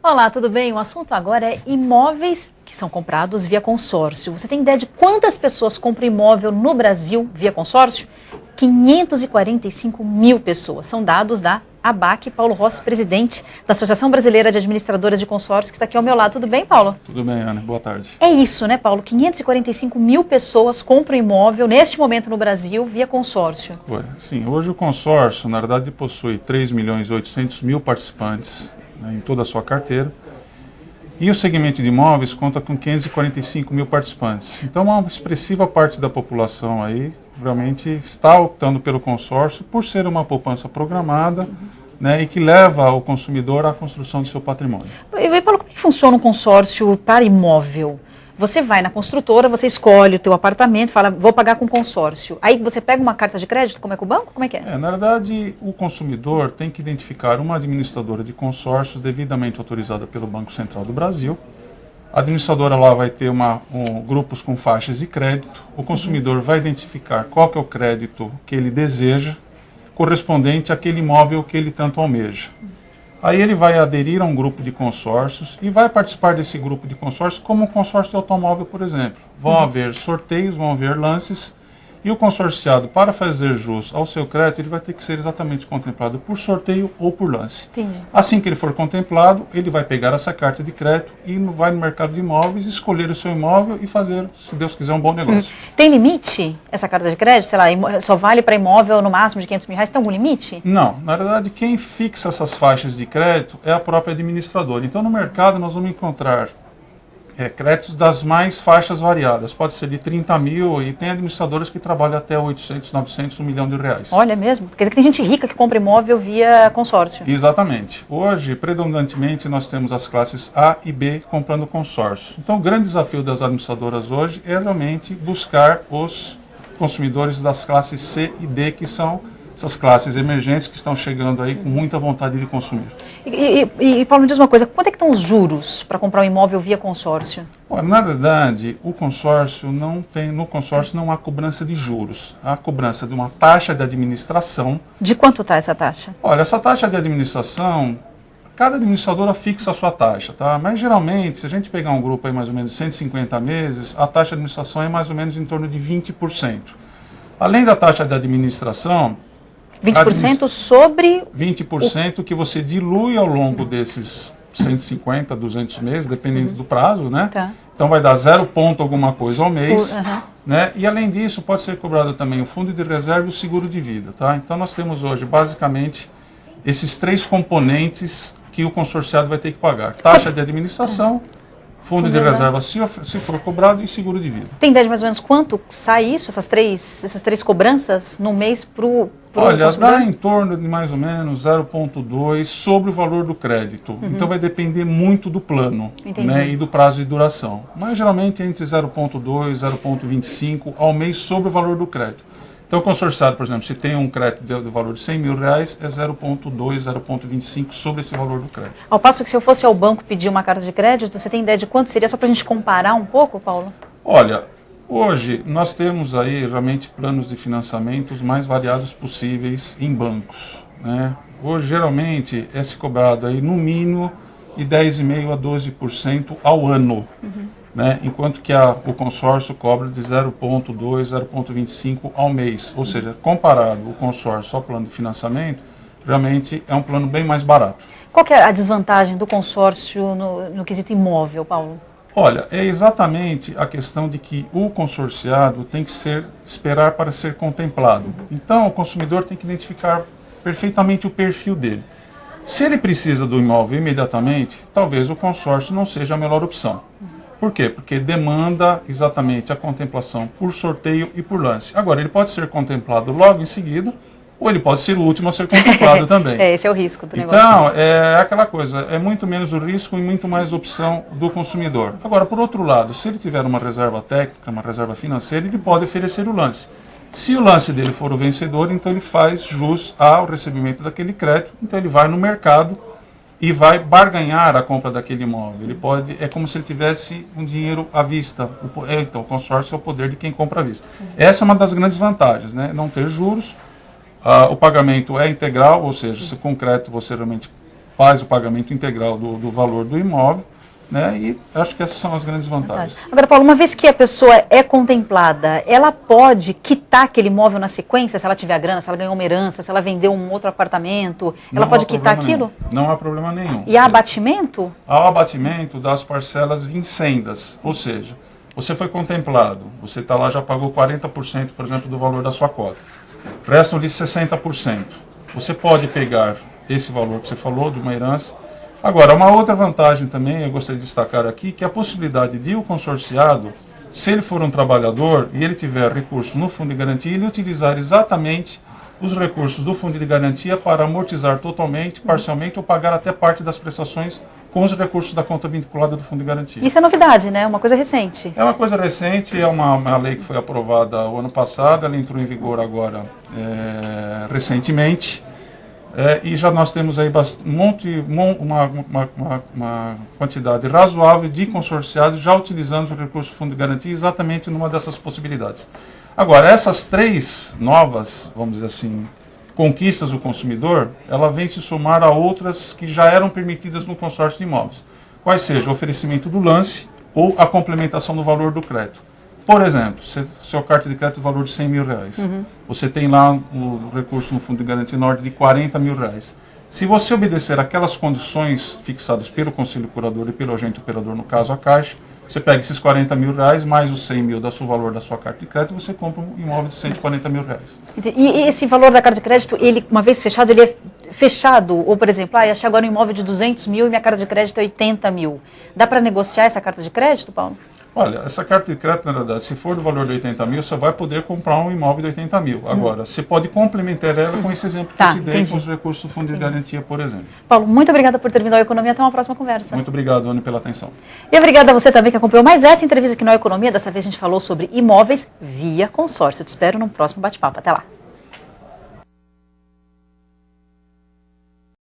Olá, tudo bem? O assunto agora é imóveis que são comprados via consórcio. Você tem ideia de quantas pessoas compram imóvel no Brasil via consórcio? 545 mil pessoas. São dados da ABAC. Paulo Rossi, presidente da Associação Brasileira de Administradoras de Consórcios, que está aqui ao meu lado. Tudo bem, Paulo? Tudo bem, Ana. Boa tarde. É isso, né, Paulo? 545 mil pessoas compram imóvel, neste momento no Brasil, via consórcio. Sim, hoje o consórcio, na verdade, possui 3.800.000 participantes, né, em toda a sua carteira. E o segmento de imóveis conta com 545 mil participantes. Então, uma expressiva parte da população aí realmente está optando pelo consórcio por ser uma poupança programada, né, e que leva o consumidor à construção do seu patrimônio. E Paulo, como é que funciona um consórcio para imóvel? Você vai na construtora, você escolhe o teu apartamento, fala, vou pagar com consórcio. Aí você pega uma carta de crédito, como é com o banco? Como é que é? Na verdade, o consumidor tem que identificar uma administradora de consórcios devidamente autorizada pelo Banco Central do Brasil. A administradora lá vai ter grupos com faixas de crédito. O consumidor vai identificar qual que é o crédito que ele deseja, correspondente àquele imóvel que ele tanto almeja. Aí ele vai aderir a um grupo de consórcios e vai participar desse grupo de consórcios como um consórcio de automóvel, por exemplo. Vão haver sorteios, vão haver lances, e o consorciado, para fazer jus ao seu crédito, ele vai ter que ser exatamente contemplado por sorteio ou por lance. Entendi. Assim que ele for contemplado, ele vai pegar essa carta de crédito e vai no mercado de imóveis, escolher o seu imóvel e fazer, se Deus quiser, um bom negócio. Tem limite essa carta de crédito? Sei lá, só vale para imóvel no máximo de R$500 mil? Tem algum limite? Não, na verdade quem fixa essas faixas de crédito é a própria administradora. Então no mercado nós vamos encontrar créditos das mais faixas variadas. Pode ser de 30 mil e tem administradoras que trabalham até 800, 900, 1 milhão de reais. Olha mesmo? Quer dizer que tem gente rica que compra imóvel via consórcio. Exatamente. Hoje, predominantemente, nós temos as classes A e B comprando consórcio. Então, o grande desafio das administradoras hoje é realmente buscar os consumidores das classes C e D, que são essas classes emergentes que estão chegando aí com muita vontade de consumir. E Paulo, me diz uma coisa, quanto é que estão os juros para comprar um imóvel via consórcio? Na verdade, o consórcio no consórcio não há cobrança de juros. Há cobrança de uma taxa de administração. De quanto está essa taxa? Olha, essa taxa de administração, cada administradora fixa a sua taxa, tá? Mas geralmente, se a gente pegar um grupo aí mais ou menos de 150 meses, a taxa de administração é mais ou menos em torno de 20%. Além da taxa de administração, 20% sobre... 20% que você dilui ao longo desses 150, 200 meses, dependendo do prazo, né? Tá. Então vai dar 0 ponto alguma coisa ao mês, né? E além disso pode ser cobrado também o fundo de reserva e o seguro de vida, tá? Então nós temos hoje basicamente esses 3 componentes que o consorciado vai ter que pagar: taxa de administração, fundo de reserva se for cobrado e seguro de vida. Tem ideia de mais ou menos quanto sai isso, essas três cobranças no mês para o Olha, consumidor? dá em torno de mais ou menos 0,2 sobre o valor do crédito. Então vai depender muito do plano, né, e do prazo de duração. Mas geralmente entre 0,2 e 0,25 ao mês sobre o valor do crédito. Então o consorciado, por exemplo, se tem um crédito de valor de R$100 mil, é 0,2, 0,25 sobre esse valor do crédito. Ao passo que se eu fosse ao banco pedir uma carta de crédito, você tem ideia de quanto seria, só para a gente comparar um pouco, Paulo? Olha, hoje nós temos aí realmente planos de financiamentos mais variados possíveis em bancos, né? Hoje geralmente é se cobrado aí no mínimo de 10,5% a 12% ao ano. Né, enquanto que o consórcio cobra de 0,2, 0,25 ao mês. Ou seja, comparado o consórcio ao plano de financiamento, realmente é um plano bem mais barato. Qual que é a desvantagem do consórcio no quesito imóvel, Paulo? Olha, é exatamente a questão de que o consorciado tem que esperar para ser contemplado. Então, o consumidor tem que identificar perfeitamente o perfil dele. Se ele precisa do imóvel imediatamente, talvez o consórcio não seja a melhor opção. Por quê? Porque demanda exatamente a contemplação por sorteio e por lance. Agora, ele pode ser contemplado logo em seguida, ou ele pode ser o último a ser contemplado também. Esse é o risco do negócio. Então, é aquela coisa, é muito menos o risco e muito mais opção do consumidor. Agora, por outro lado, se ele tiver uma reserva técnica, uma reserva financeira, ele pode oferecer o lance. Se o lance dele for o vencedor, então ele faz jus ao recebimento daquele crédito, então ele vai no mercado e vai barganhar a compra daquele imóvel. Ele pode, é como se ele tivesse um dinheiro à vista. Então, o consórcio é o poder de quem compra à vista. Essa é uma das grandes vantagens, né? Não ter juros, o pagamento é integral, ou seja, se com crédito você realmente faz o pagamento integral do valor do imóvel, né? E acho que essas são as grandes vantagens. Agora, Paulo, uma vez que a pessoa é contemplada, ela pode quitar aquele imóvel na sequência, se ela tiver a grana, se ela ganhou uma herança, se ela vendeu um outro apartamento, ela pode quitar aquilo? Não há problema nenhum. E há abatimento? Há abatimento das parcelas vincendas, ou seja, você foi contemplado, você está lá, já pagou 40%, por exemplo, do valor da sua cota. Restam-lhe 60%. Você pode pegar esse valor que você falou, de uma herança. Agora, uma outra vantagem também, eu gostaria de destacar aqui, que é a possibilidade de o consorciado, se ele for um trabalhador e ele tiver recurso no fundo de garantia, ele utilizar exatamente os recursos do fundo de garantia para amortizar totalmente, parcialmente ou pagar até parte das prestações com os recursos da conta vinculada do fundo de garantia. Isso é novidade, né? Uma coisa recente. É uma coisa recente, é uma lei que foi aprovada o ano passado, ela entrou em vigor agora recentemente. E já nós temos aí uma quantidade razoável de consorciados já utilizando os recursos do fundo de garantia exatamente numa dessas possibilidades. Agora, essas três novas, vamos dizer assim, conquistas do consumidor, ela vem se somar a outras que já eram permitidas no consórcio de imóveis. Quais seja o oferecimento do lance ou a complementação do valor do crédito. Por exemplo, seu carta de crédito valor de R$100 mil, você tem lá o recurso no fundo de garantia na ordem de R$40 mil. Se você obedecer aquelas condições fixadas pelo conselho curador e pelo agente operador, no caso a Caixa, você pega esses R$40 mil mais os 100 mil do valor da sua carta de crédito e você compra um imóvel de R$140 mil. E esse valor da carta de crédito, ele, uma vez fechado, ele é fechado? Ou, por exemplo, achei agora um imóvel de 200 mil e minha carta de crédito é 80 mil. Dá para negociar essa carta de crédito, Paulo? Olha, essa carta de crédito, na verdade, se for do valor de 80 mil, você vai poder comprar um imóvel de 80 mil. Agora, você pode complementar ela com esse exemplo que eu te dei, com os recursos do fundo de garantia, por exemplo. Paulo, muito obrigada por ter vindo ao Economia. Até uma próxima conversa. Muito obrigado, Anny, pela atenção. E obrigada a você também que acompanhou mais essa entrevista aqui no Economia. Dessa vez a gente falou sobre imóveis via consórcio. Eu te espero no próximo bate-papo. Até lá.